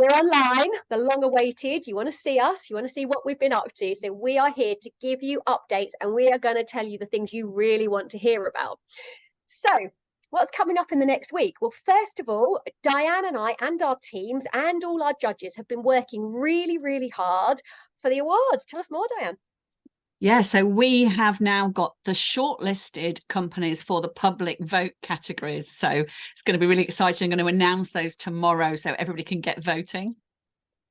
we're online, the long awaited. You want to see us, you want to see what we've been up to. So we are here to give you updates, and we are going to tell you the things you really want to hear about. So what's coming up in the next week? Well, first of all, Diane and I and our teams and all our judges have been working really, really hard for the awards. Tell us more, Diane. Yeah, so we have now got the shortlisted companies for the public vote categories. So it's going to be really exciting. I'm going to announce those tomorrow so everybody can get voting.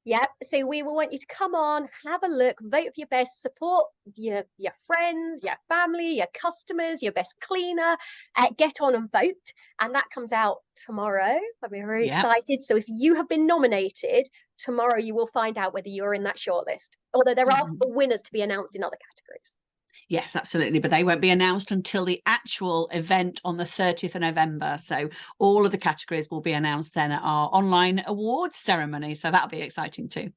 Yep. So we will want you to come on, have a look, vote for your best, support your friends, your family, your customers, your best cleaner. Get on and vote. And that comes out tomorrow. I'm very excited. So if you have been nominated, tomorrow you will find out whether you're in that shortlist. Although there are winners to be announced in other categories. Yes, absolutely. But they won't be announced until the actual event on the 30th of November. So all of the categories will be announced then at our online awards ceremony. So that'll be exciting too.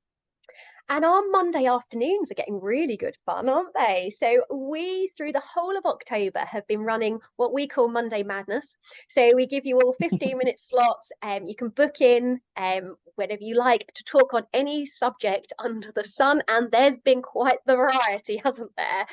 And our Monday afternoons are getting really good fun, aren't they? So we, through the whole of October, have been running what we call Monday Madness. So we give you all 15-minute slots. You can book in whenever you like to talk on any subject under the sun. And there's been quite the variety, hasn't there?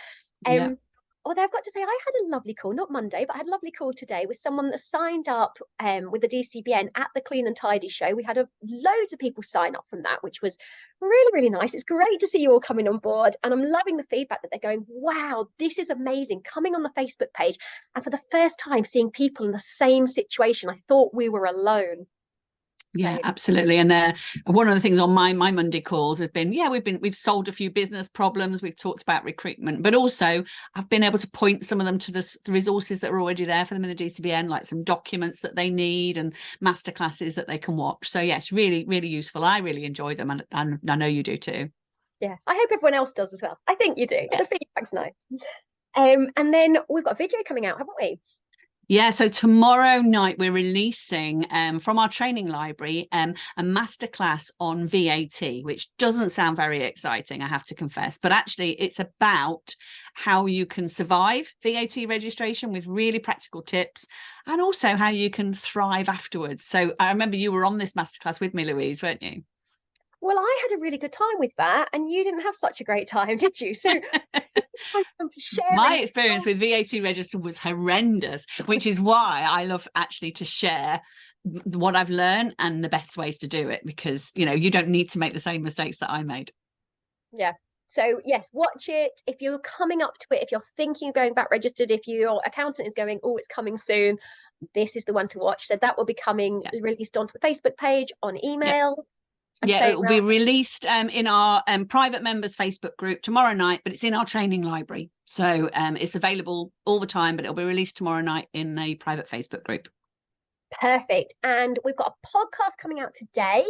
Although I've got to say, I had a lovely call, not Monday, but I had a lovely call today with someone that signed up with the DCBN at the Clean and Tidy show. We had loads of people sign up from that, which was really, really nice. It's great to see you all coming on board. And I'm loving the feedback that they're going, wow, this is amazing. Coming on the Facebook page and for the first time seeing people in the same situation. I thought we were alone. Yeah, absolutely. And one of the things on my Monday calls has been, we've solved a few business problems. We've talked about recruitment, but also I've been able to point some of them to the resources that are already there for them in the DCBN, like some documents that they need and masterclasses that they can watch. So yes, really, really useful. I really enjoy them, and I know you do too. Yeah, I hope everyone else does as well. I think you do. Yeah. The feedback's nice. And then we've got a video coming out, haven't we? Yeah, so tomorrow night we're releasing from our training library a masterclass on VAT, which doesn't sound very exciting, I have to confess, but actually it's about how you can survive VAT registration with really practical tips, and also how you can thrive afterwards. So I remember you were on this masterclass with me, Louise, weren't you? Well, I had a really good time with that, and you didn't have such a great time, did you? So my experience with VAT register was horrendous, which is why I love actually to share what I've learned and the best ways to do it, because you don't need to make the same mistakes that I made. Yeah. So yes, watch it. If you're coming up to it, if you're thinking of going back registered, if your accountant is going, oh, it's coming soon, this is the one to watch. So that will be coming released onto the Facebook page, on email. Yeah, it will be released in our private members Facebook group tomorrow night, but it's in our training library. So it's available all the time, but it'll be released tomorrow night in a private Facebook group. Perfect. And we've got a podcast coming out today.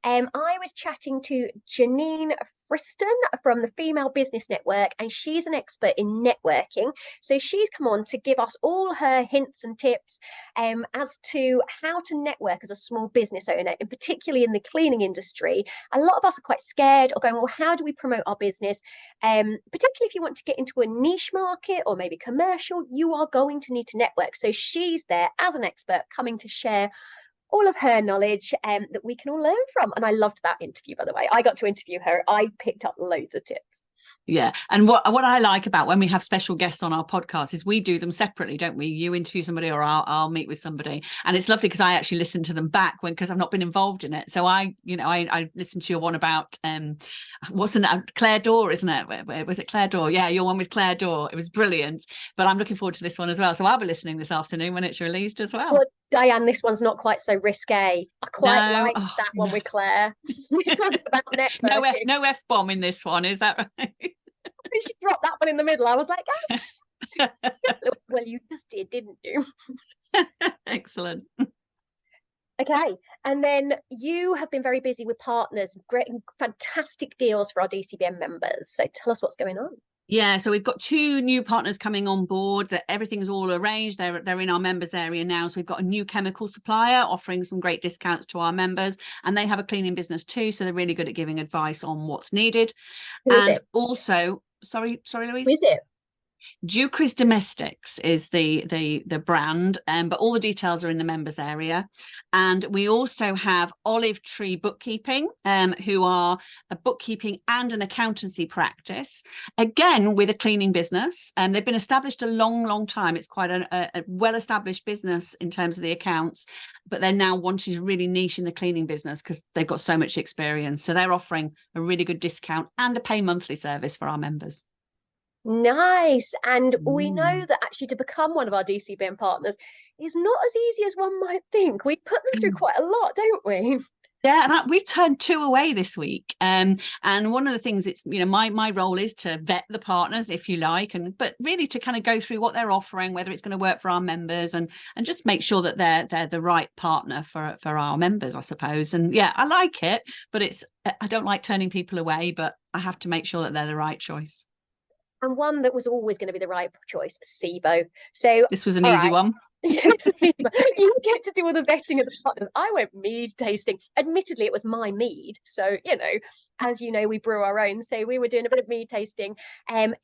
I was chatting to Janine Friston from the Female Business Network, and she's an expert in networking. So she's come on to give us all her hints and tips as to how to network as a small business owner, and particularly in the cleaning industry. A lot of us are quite scared or going, well, how do we promote our business? Particularly if you want to get into a niche market or maybe commercial, you are going to need to network. So she's there as an expert coming to share all of her knowledge that we can all learn from. And I loved that interview, by the way. I got to interview her. I picked up loads of tips. Yeah. And what I like about when we have special guests on our podcast is we do them separately, don't we? You interview somebody or I'll meet with somebody. And it's lovely because I actually listen to them back because I've not been involved in it. So I listened to your one about what's the name? Claire Dore, isn't it? Was it Claire Dore? Yeah, your one with Claire Dore. It was brilliant. But I'm looking forward to this one as well. So I'll be listening this afternoon when it's released as well. Diane, this one's not quite so risque. I quite liked that one with Claire. This one's about networking. No F-bomb in this one, is that right? She dropped that one in the middle. I was like, oh. Well, you just did, didn't you? Excellent. Okay, and then you have been very busy with partners, great, fantastic deals for our DCBN members. So tell us what's going on. Yeah, so we've got 2 new partners coming on board. That everything's all arranged. They're in our members area now. So we've got a new chemical supplier offering some great discounts to our members, and they have a cleaning business too. So they're really good at giving advice on what's needed. Who is it? Also, sorry, Louise. Who is it? Ducre's Domestics is the brand, but all the details are in the members area. And we also have Olive Tree Bookkeeping, who are a bookkeeping and an accountancy practice, again with a cleaning business. And they've been established a long time. It's quite a well-established business in terms of the accounts, but they're now wanting to really niche in the cleaning business because they've got so much experience. So they're offering a really good discount and a pay monthly service for our members. Nice. And we know that actually to become one of our DCBN partners is not as easy as one might think. We put them through quite a lot, don't we? Yeah, and we've turned 2 away this week. And one of the things, it's, you know, my role is to vet the partners, if you like, but really to kind of go through what they're offering, whether it's going to work for our members, and just make sure that they're the right partner for our members, I suppose. And yeah, I like it, but I don't like turning people away, but I have to make sure that they're the right choice. And one that was always going to be the right choice, SIBO. So this was an all easy right. one. Yes, you get to do all the vetting of the partners. I went mead tasting. Admittedly, it was my mead. So, you know, as you know, we brew our own. So we were doing a bit of mead tasting,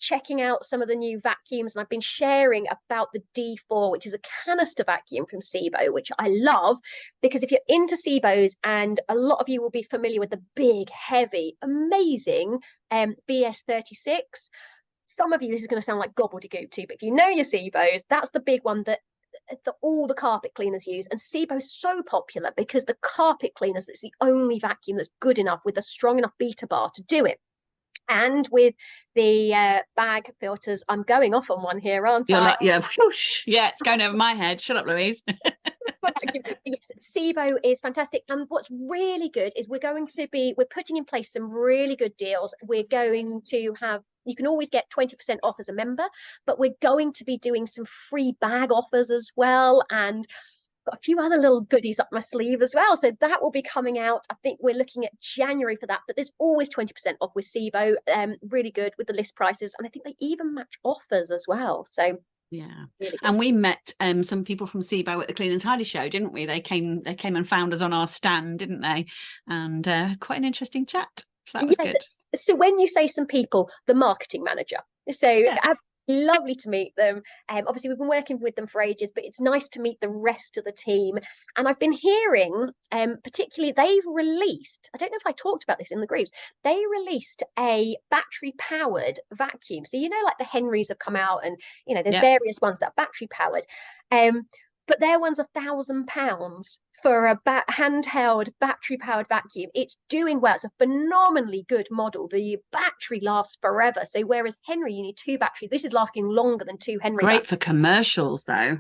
checking out some of the new vacuums. And I've been sharing about the D4, which is a canister vacuum from SIBO, which I love, because if you're into SIBOs, and a lot of you will be familiar with the big, heavy, amazing BS36. Some of you, this is going to sound like gobbledygook too, but if you know your SIBOs, that's the big one that all the carpet cleaners use. And SIBO's so popular because the carpet cleaners, that's the only vacuum that's good enough with a strong enough beta bar to do it. And with the bag filters, I'm going off on one here, aren't You're I? like, yeah, whoosh, yeah, it's going over my head. Shut up, Louise. Yes, SIBO is fantastic. And what's really good is we're putting in place some really good deals. We're going to have, you can always get 20% off as a member, but we're going to be doing some free bag offers as well. And got a few other little goodies up my sleeve as well. So that will be coming out. I think we're looking at January for that, but there's always 20% off with SIBO. Really good with the list prices. And I think they even match offers as well. So yeah, really and we met some people from SIBO at the Clean and Tidy show, didn't we? They came and found us on our stand, didn't they? And quite an interesting chat. So that was good. So when you say some people, the marketing manager. So yeah. Lovely to meet them. Obviously, we've been working with them for ages, but it's nice to meet the rest of the team. And I've been hearing, particularly, they've released, I don't know if I talked about this in the groups, they released a battery-powered vacuum. So, you know, like the Henrys have come out and, you know, there's various ones that are battery-powered. But their one's £1,000 for a handheld battery-powered vacuum. It's doing well. It's a phenomenally good model. The battery lasts forever. So whereas Henry, you need 2 batteries, this is lasting longer than 2 Henry. Great for commercials, though.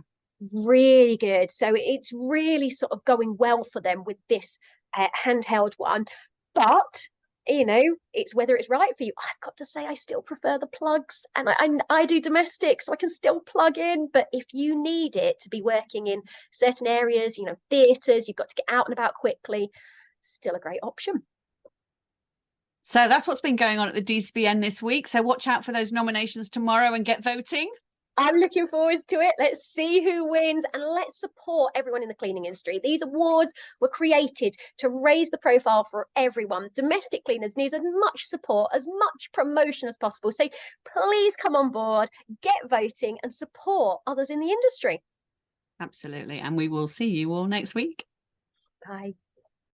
Really good. So it's really sort of going well for them with this handheld one. But you know, it's whether it's right for you. I've got to say, I still prefer the plugs, and I do domestic, so I can still plug in. But if you need it to be working in certain areas, you know, theatres, you've got to get out and about quickly, still a great option. So that's what's been going on at the DCBN this week. So watch out for those nominations tomorrow and get voting. I'm looking forward to it. Let's see who wins, and let's support everyone in the cleaning industry. These awards were created to raise the profile for everyone. Domestic cleaners need as much support, as much promotion as possible. So please come on board, get voting, and support others in the industry. Absolutely. And we will see you all next week. Bye.